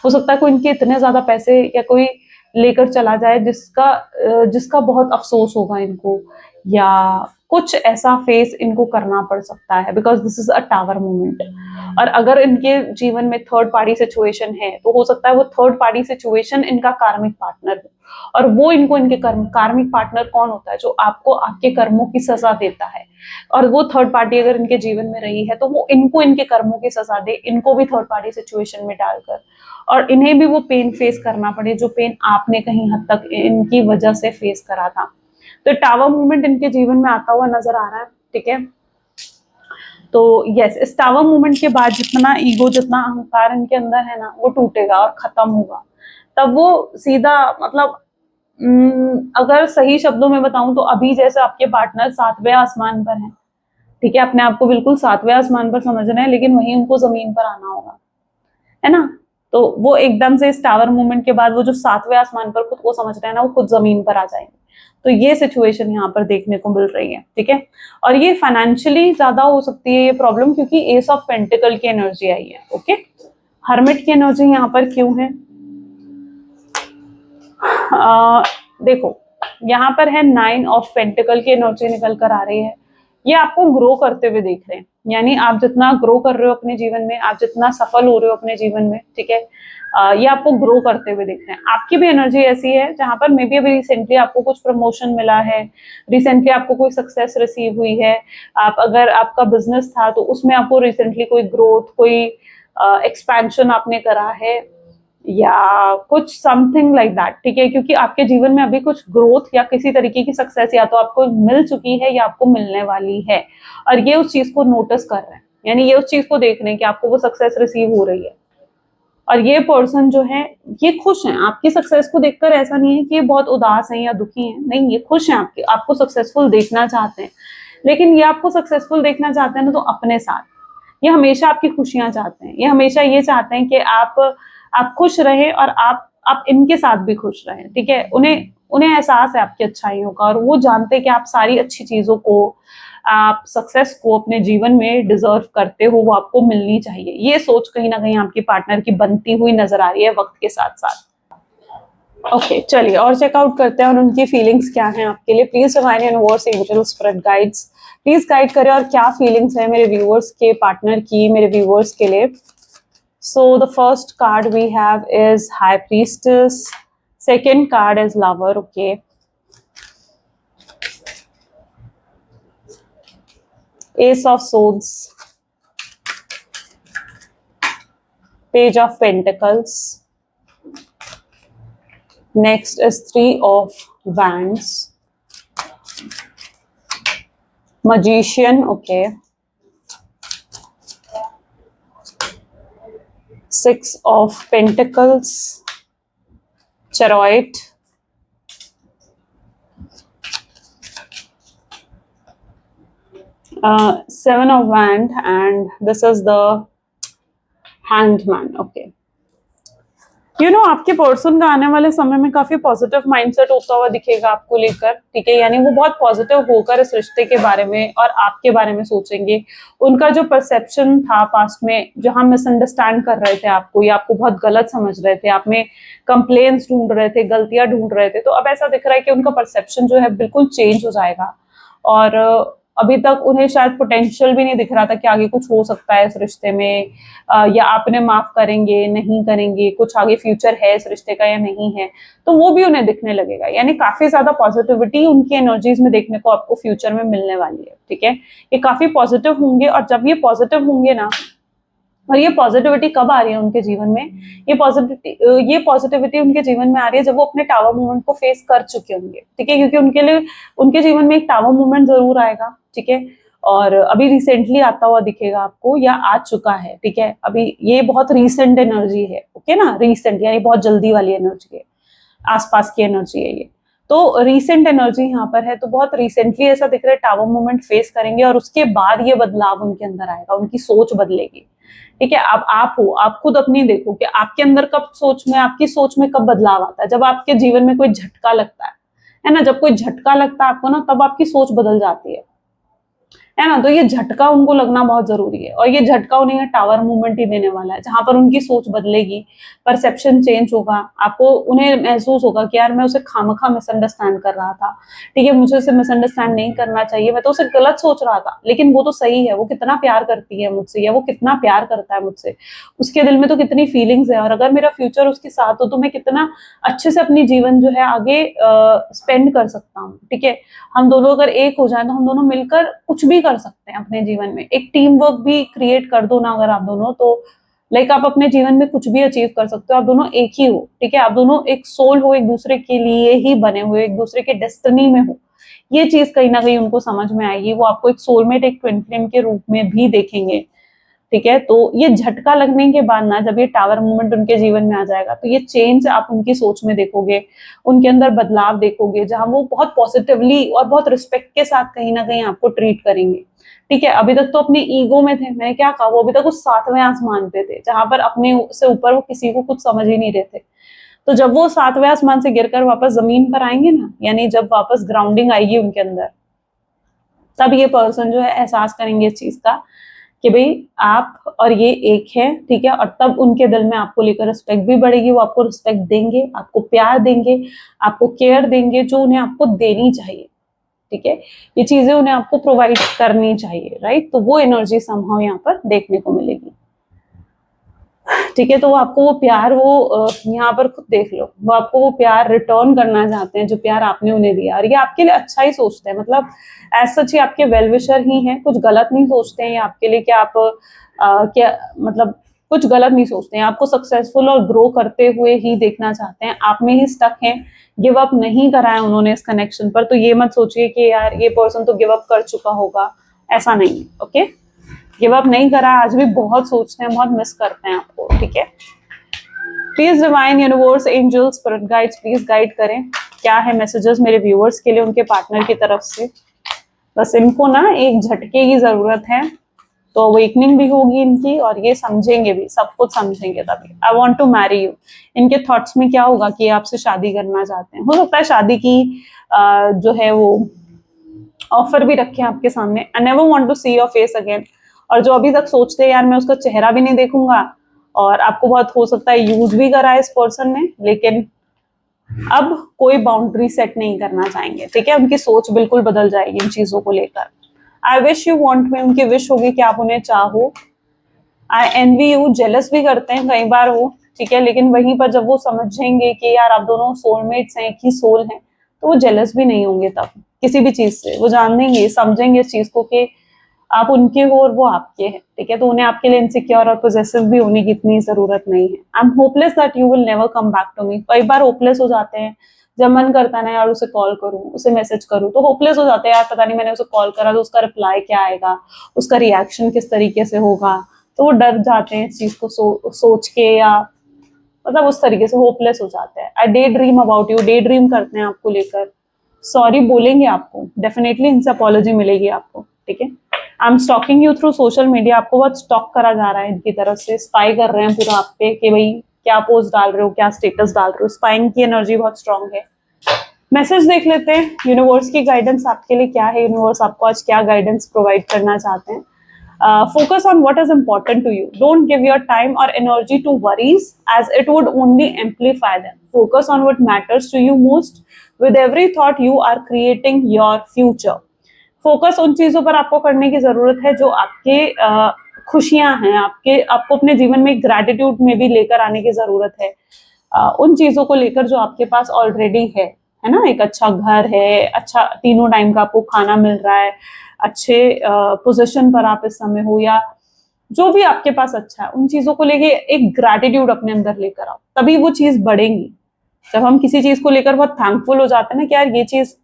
हो सकता है कोई इनके इतने ज्यादा पैसे या कोई लेकर चला जाए जिसका बहुत अफसोस होगा इनको, या कुछ ऐसा फेस इनको करना पड़ सकता है, because this is a tower movement. और अगर इनके जीवन में थर्ड पार्टी सिचुएशन है, तो हो सकता है वो थर्ड पार्टी सिचुएशन इनका कार्मिक पार्टनर हो, और वो इनको इनके कार्मिक पार्टनर कौन होता है? जो आपको आपके कर्मों की सजा देता है। और वो थर्ड पार्टी अगर इनके जीवन में रही है, तो वो इनको इनके कर्मों की सजा दे, इनको भी थर्ड पार्टी सिचुएशन में डालकर, और इन्हें भी वो पेन फेस करना पड़े जो पेन आपने कहीं हद तक इनकी वजह से फेस करा था। तो टावर मूवमेंट इनके जीवन में आता हुआ नजर आ रहा है, ठीक है। तो यस, इस टावर मूवमेंट के बाद जितना ईगो, जितना अहंकार इनके अंदर है ना, वो टूटेगा और खत्म होगा। तब वो सीधा, मतलब अगर सही शब्दों में बताऊं तो अभी जैसे आपके पार्टनर सातवें आसमान पर हैं, ठीक है, अपने आप को बिल्कुल सातवें आसमान पर समझ रहे हैं, लेकिन वहीं उनको जमीन पर आना होगा, है ना। तो वो एकदम से इस टावर मूवमेंट के बाद वो जो सातवें आसमान पर खुद को समझ रहे हैं ना, वो खुद जमीन पर आ जाएंगे। तो ये सिचुएशन यहाँ पर देखने को मिल रही है, ठीक है। और ये फाइनेंशियली ज्यादा हो सकती है ये प्रॉब्लम, क्योंकि एस ऑफ पेंटिकल की एनर्जी आई है, ओके। हर्मिट की एनर्जी यहाँ पर क्यों है? देखो, यहाँ पर है 9 ऑफ पेंटिकल की एनर्जी निकल कर आ रही है। ये आपको ग्रो करते हुए देख रहे हैं, यानी आप जितना ग्रो कर रहे हो अपने जीवन में, आप जितना सफल हो रहे हो अपने जीवन में, ठीक है, ये आपको ग्रो करते हुए देख रहे हैं। आपकी भी एनर्जी ऐसी है जहां पर मे बी अभी रिसेंटली आपको कुछ प्रमोशन मिला है, रिसेंटली आपको कोई सक्सेस रिसीव हुई है। आप, अगर आपका बिजनेस था तो उसमें आपको रिसेंटली कोई ग्रोथ, कोई एक्सपेंशन आपने करा है, या कुछ समथिंग लाइक दैट, ठीक है। क्योंकि आपके जीवन में अभी कुछ ग्रोथ या किसी तरीके की सक्सेस या तो आपको मिल चुकी है या आपको मिलने वाली है, और ये उस चीज को नोटिस कर रहे हैं, यानी ये उस चीज को देख रहे हैं कि आपको वो सक्सेस रिसीव हो रही है। और ये पर्सन जो है, ये खुश हैं आपकी सक्सेस को देखकर। ऐसा नहीं है कि ये बहुत उदास हैं या दुखी हैं, नहीं, ये खुश हैं, आपको सक्सेसफुल देखना चाहते हैं। लेकिन ये आपको सक्सेसफुल देखना चाहते हैं ना, तो अपने साथ, ये हमेशा आपकी खुशियां चाहते हैं, ये हमेशा ये चाहते हैं कि आप खुश रहें, और आप इनके साथ भी खुश रहें, ठीक है। उन्हें उन्हें एहसास है आपकी अच्छाइयों का, और वो जानते हैं कि आप सारी अच्छी चीजों को, आप सक्सेस को अपने जीवन में डिजर्व करते हो, वो आपको मिलनी चाहिए। ये सोच कहीं ना कहीं आपकी पार्टनर की बनती हुई नजर आ रही है वक्त के साथ साथ। ओके, चलिए और चेकआउट करते हैं और उनकी फीलिंग्स क्या हैं आपके लिए। Please divine universe, angel, spirit guides, please guide करें, और क्या फीलिंग्स है मेरे व्यूअर्स के पार्टनर की, मेरे व्यूअर्स के लिए। So the first card we have is High Priestess. Second card is Lover. Okay. Ace of Swords. Page of Pentacles. Next is Three of Wands. Magician. Okay. Six of Pentacles. चेरॉइट, Seven of Wands, and this is the Hanged Man. Okay. आपके person का आने वाले समय में काफी positive mindset होता हुआ दिखेगा आपको लेकर, ठीक है। यानी वो बहुत पॉजिटिव होकर इस रिश्ते के बारे में और आपके बारे में सोचेंगे। उनका जो परसेप्शन था पास्ट में, जहां मिसअंडरस्टैंड कर रहे थे आपको या आपको बहुत गलत समझ रहे थे, आप में कंप्लेन्स ढूंढ रहे थे, गलतियां ढूंढ रहे थे, तो अब ऐसा दिख रहा है कि उनका परसेप्शन जो है बिल्कुल चेंज हो जाएगा। और अभी तक उन्हें शायद पोटेंशियल भी नहीं दिख रहा था कि आगे कुछ हो सकता है इस रिश्ते में, या आपने माफ करेंगे नहीं करेंगे, कुछ आगे फ्यूचर है इस रिश्ते का या नहीं है, तो वो भी उन्हें दिखने लगेगा। यानी काफी ज्यादा पॉजिटिविटी उनकी एनर्जीज में देखने को आपको फ्यूचर में मिलने वाली है, ठीक है। ये काफी पॉजिटिव होंगे, और जब ये पॉजिटिव होंगे ना, और ये पॉजिटिविटी कब आ रही है उनके जीवन में, ये पॉजिटिविटी उनके जीवन में आ रही है जब वो अपने टावर मूवमेंट को फेस कर चुके होंगे, ठीक है। क्योंकि उनके लिए उनके जीवन में एक टावर मूवमेंट जरूर आएगा, ठीक है। और अभी रिसेंटली आता हुआ दिखेगा आपको, या आ चुका है, ठीक है। अभी ये बहुत रिसेंट एनर्जी है, ओके ना, रिसेंट यानी बहुत जल्दी वाली एनर्जी है, आसपास की एनर्जी है ये। तो रिसेंट एनर्जी यहाँ पर है, तो बहुत रिसेंटली ऐसा दिख रहा है टावर मूवमेंट फेस करेंगे, और उसके बाद ये बदलाव उनके अंदर आएगा, उनकी सोच बदलेगी, ठीक है। अब आप हो, आप खुद अपनी देखो कि आपके अंदर कब सोच में, आपकी सोच में कब बदलाव आता है। जब आपके जीवन में कोई झटका लगता है ना, जब कोई झटका लगता है आपको ना, तब आपकी सोच बदल जाती है ना। तो ये झटका उनको लगना बहुत जरूरी है, और ये झटका उन्हें टावर मूवमेंट ही देने वाला है, जहां पर उनकी सोच बदलेगी, परसेप्शन चेंज होगा। आपको उन्हें महसूस होगा कि यार मैं उसे खामखा मिसअंडरस्टैंड कर रहा था, ठीक है, मुझे उसे मिसअंडरस्टैंड नहीं करना चाहिए, मैं तो उसे गलत सोच रहा था, लेकिन वो तो सही है, वो कितना प्यार करती है मुझसे, या वो कितना प्यार करता है मुझसे, उसके दिल में तो कितनी फीलिंग्स है, और अगर मेरा फ्यूचर उसके साथ हो तो मैं कितना अच्छे से अपनी जीवन जो है आगे स्पेंड कर सकता हूँ, ठीक है। हम दोनों अगर एक हो जाए तो हम दोनों मिलकर कुछ भी कर सकते हैं अपने जीवन में, एक टीम वर्क भी क्रिएट कर दो ना अगर आप दोनों, तो लाइक आप अपने जीवन में कुछ भी अचीव कर सकते हो। आप दोनों एक ही हो, ठीक है, आप दोनों एक सोल हो, एक दूसरे के लिए ही बने हुए, एक दूसरे के डेस्टिनी में हो। ये चीज कहीं ना कहीं उनको समझ में आएगी, वो आपको एक सोलमेट, एक ट्विन फ्लेम के रूप में भी देखेंगे, ठीक है। तो ये झटका लगने के बाद ना, जब ये टावर मूवमेंट उनके जीवन में आ जाएगा, तो ये चेंज आप उनकी सोच में देखोगे, उनके अंदर बदलाव देखोगे, जहां वो बहुत पॉजिटिवली और बहुत रिस्पेक्ट के साथ कहीं ना कहीं आपको ट्रीट करेंगे, ठीक है। अभी तक तो अपने ईगो में थे, मैंने क्या कहा, वो अभी तक उस सातवें आसमान पे थे, जहां पर अपने से ऊपर वो किसी को कुछ समझ ही नहीं रहे थे। तो जब वो सातवें आसमान से गिरकर वापस जमीन पर आएंगे ना, यानी जब वापस ग्राउंडिंग आएगी उनके अंदर, तब ये पर्सन जो है एहसास करेंगे इस चीज का कि भाई आप और ये एक है, ठीक है। और तब उनके दिल में आपको लेकर रिस्पेक्ट भी बढ़ेगी, वो आपको रिस्पेक्ट देंगे, आपको प्यार देंगे, आपको केयर देंगे, जो उन्हें आपको देनी चाहिए, ठीक है। ये चीजें उन्हें आपको प्रोवाइड करनी चाहिए, राइट। तो वो एनर्जी समहाउ यहाँ पर देखने को मिलेगी, ठीक है। तो वो आपको वो प्यार, वो यहाँ पर खुद देख लो, वो आपको वो प्यार रिटर्न करना चाहते हैं जो प्यार आपने उन्हें दिया, और ये आपके लिए अच्छा ही सोचते हैं, मतलब एज सच ही आपके वेल विशर ही हैं, कुछ गलत नहीं सोचते हैं ये आपके लिए कि आप क्या मतलब कुछ गलत नहीं सोचते हैं, आपको सक्सेसफुल और ग्रो करते हुए ही देखना चाहते हैं, आप में ही स्टक हैं, गिव अप नहीं करा है उन्होंने इस कनेक्शन पर। तो ये मत सोचिए कि यार ये पर्सन तो गिव अप कर चुका होगा, ऐसा नहीं है, ओके। गिव अप नहीं करा, आज भी बहुत सोचते हैं, बहुत मिस करते हैं आपको, ठीक है। Please divine universe, angels, spirit guides, please guide करें, क्या है मैसेजेस मेरे व्यूअर्स के लिए उनके पार्टनर की तरफ से। बस इनको ना एक झटके की जरूरत है, तो अवेकनिंग भी होगी इनकी, और ये समझेंगे भी, सब कुछ समझेंगे तभी। I want to marry you, इनके थॉट्स में क्या होगा कि आपसे शादी करना चाहते हैं, हो सकता है शादी की जो है वो ऑफर भी रखे आपके सामने। I never want to see your face again, और जो अभी तक सोचते हैं यार मैं उसका चेहरा भी नहीं देखूंगा, और आपको बहुत हो सकता है यूज भी करा है इस पर्सन ने, लेकिन अब कोई बाउंड्री सेट नहीं करना चाहेंगे, ठीक है। उनकी सोच बिल्कुल बदल जाएगी इन चीजों को लेकर। आई विश यू वॉन्ट में, उनकी विश होगी कि आप उन्हें चाहो। आई एनवी यू, जेलस भी करते हैं कई बार वो, ठीक है, लेकिन वहीं पर जब वो समझेंगे कि यार आप दोनों सोलमेट्स हैं, एक ही सोल हैं, तो वो जेलस भी नहीं होंगे तब किसी भी चीज से। वो जान देंगे, समझेंगे इस चीज को कि आप उनके हो और वो आपके हैं, ठीक है। तो उन्हें आपके लिए इनसिक्योर और पोजेसिव भी होने की इतनी जरूरत नहीं है। I am hopeless that you will never come back to me. कई बार होपलेस हो जाते हैं, जब मन करता ना यार उसे कॉल करूं, उसे मैसेज करूं, तो होपलेस हो जाते हैं यार, पता नहीं मैंने उसे कॉल करा तो उसका रिप्लाई क्या आएगा, उसका रिएक्शन किस तरीके से होगा, तो वो डर जाते हैं इस चीज को सोच के, या मतलब उस तरीके से होपलेस हो जाते हैं। I daydream about you, daydream करते हैं आपको लेकर, सॉरी बोलेंगे आपको, डेफिनेटली इनसे अपॉलॉजी मिलेगी आपको, ठीक है। I am stalking you through social media, आपको बहुत स्टॉक करा जा रहा है इनकी तरफ से, स्पाई कर रहे हैं पूरा आप पे कि भाई क्या पोस्ट डाल रहे हो, क्या स्टेटस डाल रहे हो, स्पाइंग की एनर्जी बहुत स्ट्रांग है। मैसेज देख लेते हैं यूनिवर्स की गाइडेंस आपके लिए क्या है, यूनिवर्स आपको आज क्या गाइडेंस प्रोवाइड करना चाहते हैं। Focus on what is important to you. Don't give your time or energy to worries as it would only amplify them. Focus on what matters to you most. With every thought you are creating your future. Focus उन चीजों पर आपको करने की जरूरत है जो आपके खुशियां हैं, आपको अपने जीवन में ग्रैटिट्यूड में भी लेकर आने की जरूरत है। उन चीजों को लेकर जो आपके पास ऑलरेडी है ना, एक अच्छा घर है, अच्छा तीनों टाइम का आपको खाना मिल रहा है, अच्छे पोजीशन पर आप इस समय हो, या जो भी आपके पास अच्छा है, उन चीजों को लेके एक ग्रैटिट्यूड अपने अंदर लेकर आओ, तभी वो चीज बढ़ेंगी। जब हम किसी चीज को लेकर बहुत थैंकफुल हो जाते हैं ना कि यार ये चीज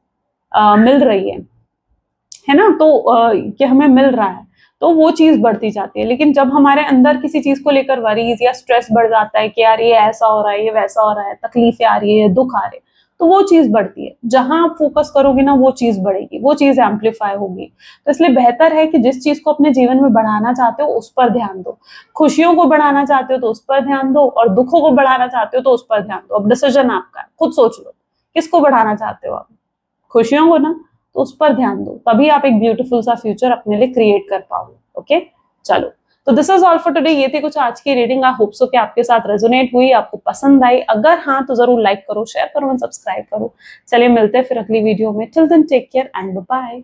मिल रही है ना, तो कि हमें मिल रहा है, तो वो चीज बढ़ती जाती है। लेकिन जब हमारे अंदर किसी चीज को लेकर वरीज या स्ट्रेस बढ़ जाता है कि यार ये ऐसा हो रहा है, ये वैसा हो रहा है, तकलीफें आ रही है, दुख आ रहे, तो वो चीज बढ़ती है। जहां आप फोकस करोगे ना वो चीज बढ़ेगी, वो चीज एम्पलीफाई होगी। तो इसलिए बेहतर है कि जिस चीज को अपने जीवन में बढ़ाना चाहते हो उस पर ध्यान दो। खुशियों को बढ़ाना चाहते हो तो उस पर ध्यान दो, और दुखों को बढ़ाना चाहते हो तो उस पर ध्यान दो। अब डिसीजन आपका है, खुद सोच लो किसको बढ़ाना चाहते हो आप, खुशियों को ना, तो उस पर ध्यान दो, तभी आप एक ब्यूटीफुल सा फ्यूचर अपने लिए क्रिएट कर पाओगे। ओके, चलो, तो this is all for today. ये थी कुछ आज की रीडिंग। आई होप सो कि आपके साथ रेजोनेट हुई, आपको पसंद आई। अगर हाँ तो जरूर लाइक करो, शेयर करो एंड सब्सक्राइब करो। चलिए मिलते हैं फिर अगली वीडियो में। Till then take care and bye.